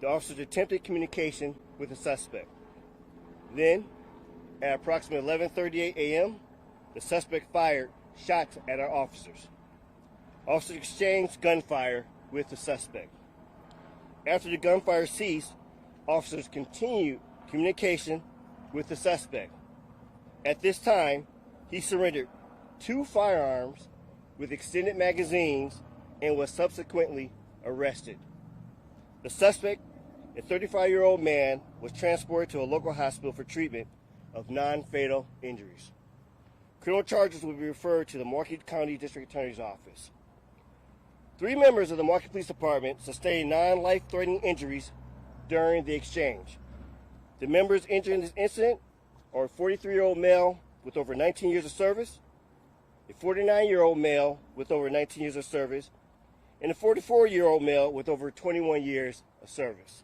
The officers attempted communication with the suspect. Then, at approximately 11:38 a.m., the suspect fired shots at our officers. Officers exchanged gunfire with the suspect. After the gunfire ceased, officers continued communication with the suspect. At this time, he surrendered 2 firearms with extended magazines and was subsequently arrested. The suspect, a 35-year-old man, was transported to a local hospital for treatment of non-fatal injuries. Criminal charges will be referred to the Milwaukee County District Attorney's Office. 3 members of the Milwaukee Police Department sustained non-life-threatening injuries during the exchange. The members injured in this incident are a 43-year-old male with over 19 years of service, a 49-year-old male with over 19 years of service, and a 44-year-old male with over 21 years of service.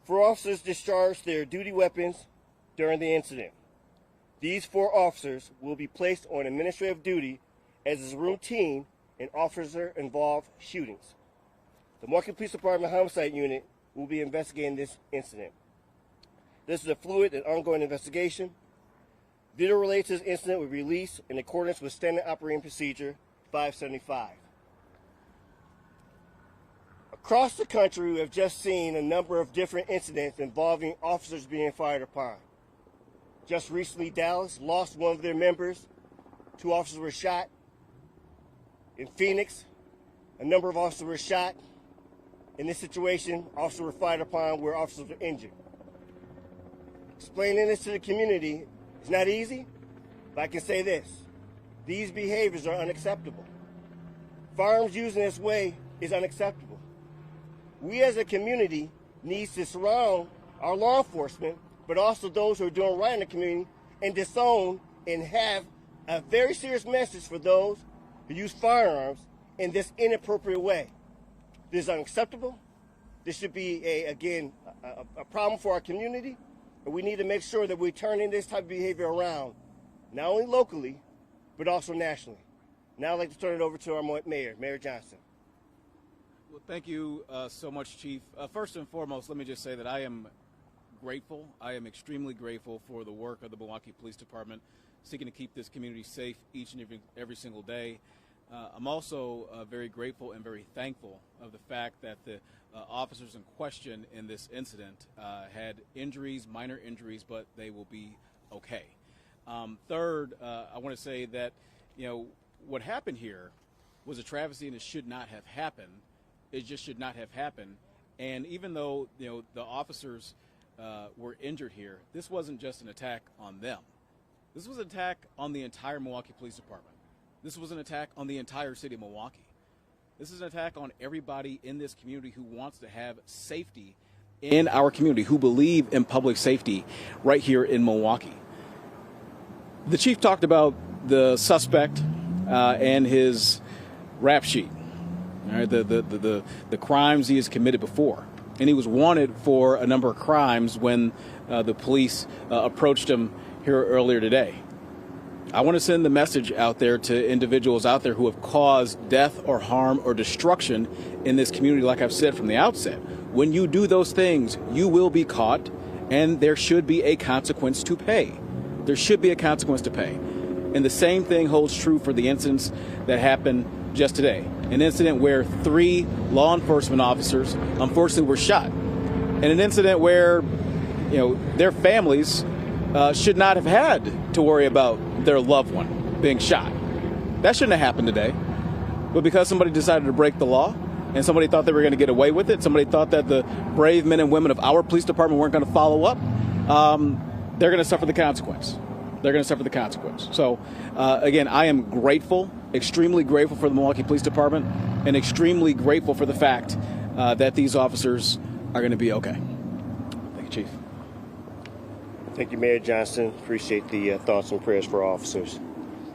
4 officers discharged their duty weapons during the incident. These 4 officers will be placed on administrative duty as is routine in officer-involved shootings. The Milwaukee Police Department Homicide Unit will be investigating this incident. This is a fluid and ongoing investigation. Video related to this incident will be released in accordance with Standard Operating Procedure 575. Across the country, we have just seen a number of different incidents involving officers being fired upon. Just recently, Dallas lost one of their members. 2 officers were shot. In Phoenix, a number of officers were shot. In this situation, officers were fired upon where officers were injured. Explaining this to the community is not easy, but I can say this. These behaviors are unacceptable. Firearms used in this way is unacceptable. We as a community need to surround our law enforcement, but also those who are doing right in the community, and disown and have a very serious message for those who use firearms in this inappropriate way. This is unacceptable. This should be, a problem for our community, and we need to make sure that we're turning this type of behavior around, not only locally, but also nationally. Now I'd like to turn it over to our Mayor Johnson. Well, thank you so much, Chief. First and foremost, let me just say that I am grateful. I am extremely grateful for the work of the Milwaukee Police Department, seeking to keep this community safe each and every single day. I'm also very grateful and very thankful of the fact that the officers in question in this incident had injuries, minor injuries, but they will be okay. Third, I want to say that, what happened here was a travesty and it should not have happened. It just should not have happened. And even though, the officers were injured here, this wasn't just an attack on them. This was an attack on the entire Milwaukee Police Department. This was an attack on the entire city of Milwaukee. This is an attack on everybody in this community who wants to have safety in our community, who believe in public safety right here in Milwaukee. The chief talked about the suspect and his rap sheet, all right, the crimes he has committed before. And he was wanted for a number of crimes when the police approached him here earlier today. I want to send the message out there to individuals out there who have caused death or harm or destruction in this community. Like I've said from the outset, when you do those things, you will be caught, and there should be a consequence to pay. There should be a consequence to pay. And the same thing holds true for the incidents that happened just today. An incident where 3 law enforcement officers unfortunately were shot. And an incident where, their families should not have had to worry about their loved one being shot. That shouldn't have happened today. But because somebody decided to break the law and somebody thought they were going to get away with it, somebody thought that the brave men and women of our police department weren't going to follow up, they're going to suffer the consequence. They're going to suffer the consequence. So, again, I am grateful, extremely grateful for the Milwaukee Police Department, and extremely grateful for the fact that these officers are going to be okay. Thank you, Chief. Thank you, Mayor Johnson. Appreciate the thoughts and prayers for our officers.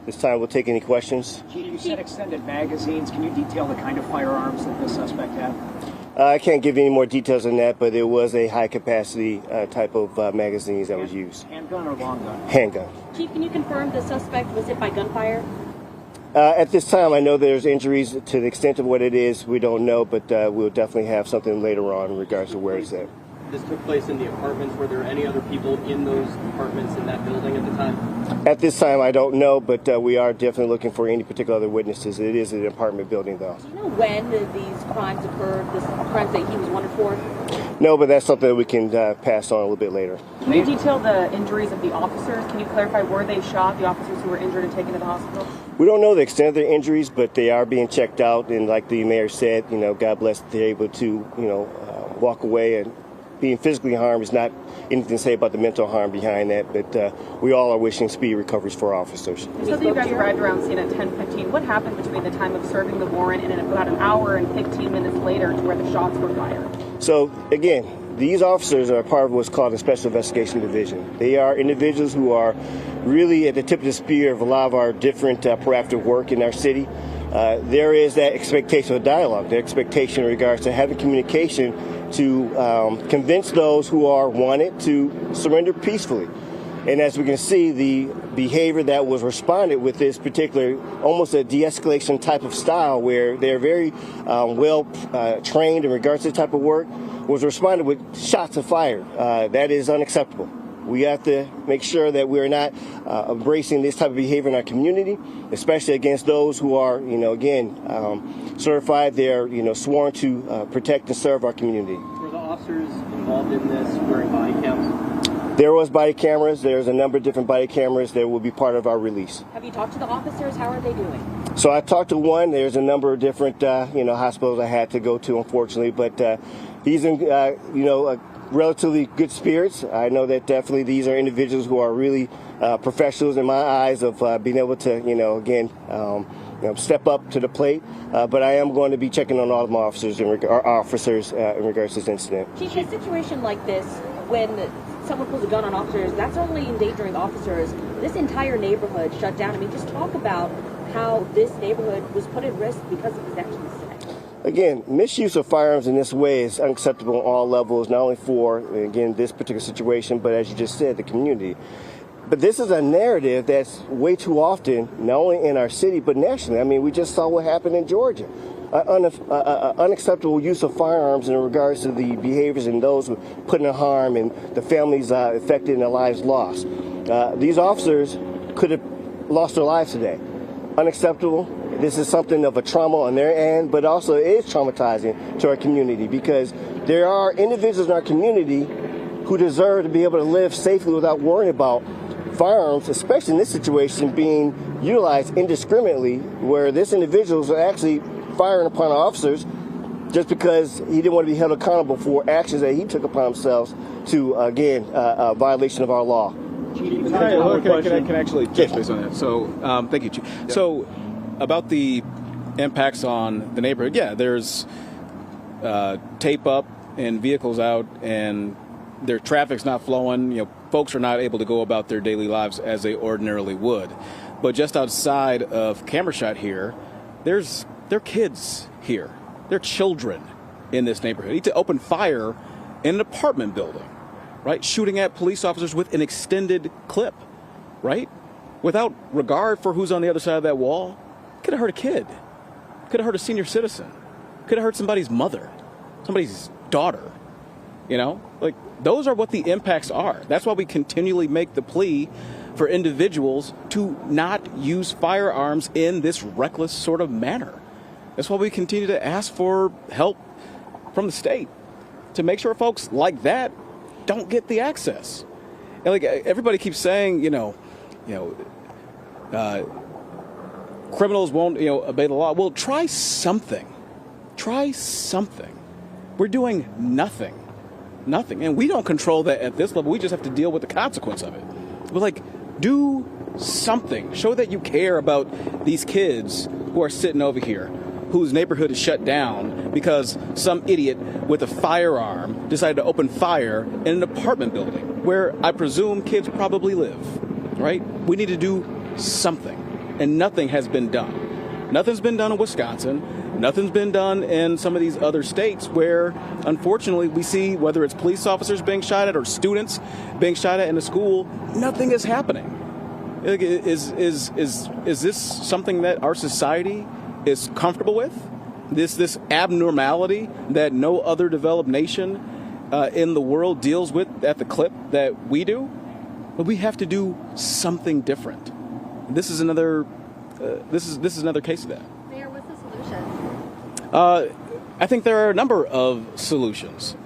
This time we'll take any questions. Chief, you said extended magazines. Can you detail the kind of firearms that the suspect had? I can't give you any more details on that, but it was a high-capacity type of magazines that was used. Handgun or long gun? Handgun. Chief, can you confirm the suspect was hit by gunfire? At this time, I know there's injuries. To the extent of what it is, we don't know, but we'll definitely have something later on in regards to where it's at. This took place in the apartments. Were there any other people in those apartments in that building at the time? At this time, I don't know, but we are definitely looking for any particular other witnesses. It is an apartment building, though. Do you know when these crimes occurred, this crimes that he was wanted for? No, but that's something that we can pass on a little bit later. Can you detail the injuries of the officers? Can you clarify, were they shot, the officers who were injured and taken to the hospital? We don't know the extent of their injuries, but they are being checked out. And like the mayor said, God bless that they're able to, walk away. And being physically harmed is not anything to say about the mental harm behind that. But we all are wishing speedy recoveries for officers. You said that you guys arrived around scene at 10:15. What happened between the time of serving the warrant and about an hour and 15 minutes later to where the shots were fired? So, again, these officers are part of what's called a Special Investigation Division. They are individuals who are really at the tip of the spear of a lot of our different proactive work in our city. There is that expectation of dialogue, the expectation in regards to having communication to convince those who are wanted to surrender peacefully. And as we can see, the behavior that was responded with this particular, almost a de-escalation type of style where they're very well trained in regards to this type of work, was responded with shots of fire. That is unacceptable. We have to make sure that we're not embracing this type of behavior in our community, especially against those who are, certified. They're, sworn to protect and serve our community. Were the officers involved in this wearing body cams? There was body cameras. There's a number of different body cameras that will be part of our release. Have you talked to the officers? How are they doing? So I talked to one. There's a number of different, hospitals I had to go to, unfortunately, but he's in, relatively good spirits. I know that definitely these are individuals who are really professionals in my eyes of being able to, step up to the plate. But I am going to be checking on all of my officers in regards to this incident. Chief, a situation like this, when someone pulls a gun on officers, that's only endangering officers. This entire neighborhood shut down. I mean, just talk about how this neighborhood was put at risk because of his actions today. Again, misuse of firearms in this way is unacceptable on all levels, not only for, again, this particular situation, but as you just said, the community. But this is a narrative that's way too often, not only in our city, but nationally. I mean, we just saw what happened in Georgia. Unacceptable use of firearms in regards to the behaviors and those put in harm and the families affected and their lives lost. These officers could have lost their lives today. Unacceptable. This is something of a trauma on their end, but also it is traumatizing to our community because there are individuals in our community who deserve to be able to live safely without worrying about firearms, especially in this situation, being utilized indiscriminately, where this individuals are actually firing upon officers just because he didn't want to be held accountable for actions that he took upon himself to, again, a violation of our law. Can I actually touch base on that? So, thank you, Chief. Yeah. So, about the impacts on the neighborhood, yeah, there's tape up and vehicles out, and their traffic's not flowing. Folks are not able to go about their daily lives as they ordinarily would. But just outside of camera shot here, there are kids here. There are children in this neighborhood. They need to open fire in an apartment building, right? Shooting at police officers with an extended clip, right? Without regard for who's on the other side of that wall. Could have hurt a kid. Could have hurt a senior citizen. Could have hurt somebody's mother, somebody's daughter. Those are what the impacts are. That's why we continually make the plea for individuals to not use firearms in this reckless sort of manner. That's why we continue to ask for help from the state to make sure folks like that don't get the access. And everybody keeps saying, criminals won't, obey the law. Well, try something. Try something. We're doing nothing. Nothing. And we don't control that at this level. We just have to deal with the consequence of it. But do something. Show that you care about these kids who are sitting over here, whose neighborhood is shut down because some idiot with a firearm decided to open fire in an apartment building where I presume kids probably live, right? We need to do something. And nothing has been done. Nothing's been done in Wisconsin. Nothing's been done in some of these other states where, unfortunately, we see whether it's police officers being shot at or students being shot at in a school, nothing is happening. Is this something that our society is comfortable with? This abnormality that no other developed nation in the world deals with at the clip that we do? But we have to do something different. This is another. This is another case of that. Mayor, what's the solution? I think there are a number of solutions.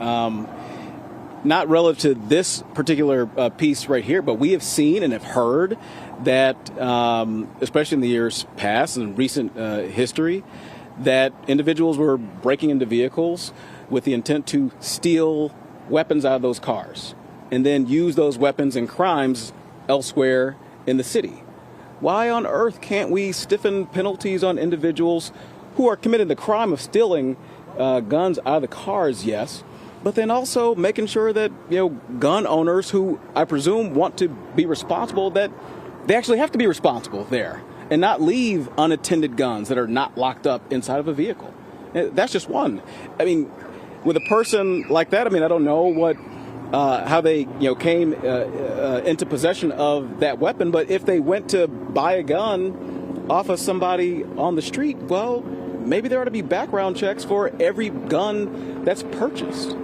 Not relative to this particular piece right here, but we have seen and have heard that, especially in the years past and recent history, that individuals were breaking into vehicles with the intent to steal weapons out of those cars and then use those weapons in crimes elsewhere in the city. Why on earth can't we stiffen penalties on individuals who are committing the crime of stealing guns out of the cars, yes, but then also making sure that, gun owners who I presume want to be responsible, that they actually have to be responsible there and not leave unattended guns that are not locked up inside of a vehicle. That's just one. I mean, with a person like that, I don't know what how they came into possession of that weapon, but if they went to buy a gun off of somebody on the street, well, maybe there ought to be background checks for every gun that's purchased.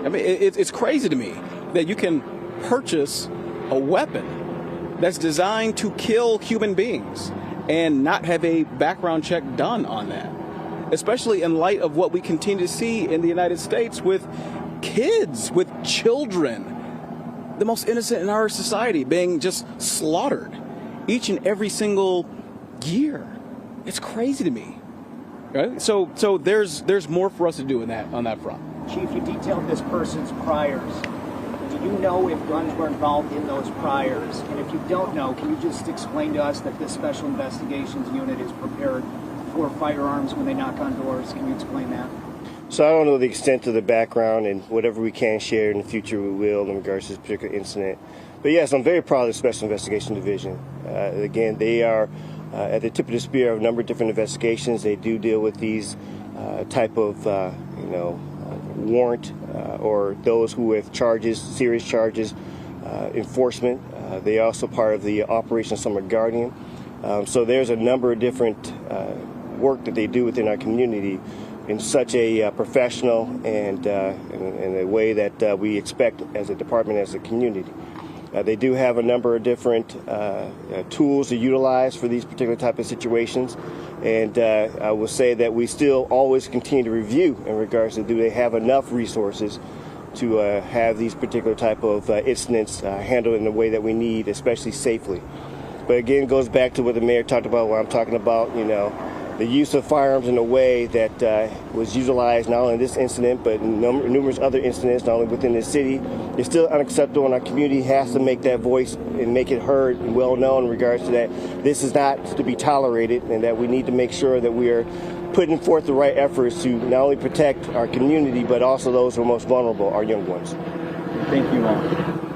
It's crazy to me that you can purchase a weapon that's designed to kill human beings and not have a background check done on that, especially in light of what we continue to see in the United States with kids, with children, the most innocent in our society, being just slaughtered each and every single year. It's crazy to me. Right? So there's more for us to do on that front. Chief, you detailed this person's priors. Do you know if guns were involved in those priors? And if you don't know, can you just explain to us that this Special Investigations Unit is prepared for firearms when they knock on doors? Can you explain that? So I don't know the extent of the background, and whatever we can share in the future we will in regards to this particular incident. But yes, I'm very proud of the Special Investigation Division. Again, they are at the tip of the spear of a number of different investigations. They do deal with these type of, warrant or those who have charges, serious charges, enforcement. They are also part of the Operation Summer Guardian. So there's a number of different work that they do within our community in such a professional and in a way that we expect as a department, as a community. They do have a number of different tools to utilize for these particular type of situations, and I will say that we still always continue to review in regards to, do they have enough resources to have these particular type of incidents handled in the way that we need, especially safely. But again, it goes back to what the mayor talked about, what I'm talking about, the use of firearms in a way that was utilized not only in this incident, but in numerous other incidents, not only within the city. It's still unacceptable, and our community has to make that voice and make it heard and well known in regards to that. This is not to be tolerated, and that we need to make sure that we are putting forth the right efforts to not only protect our community, but also those who are most vulnerable, our young ones. Thank you all.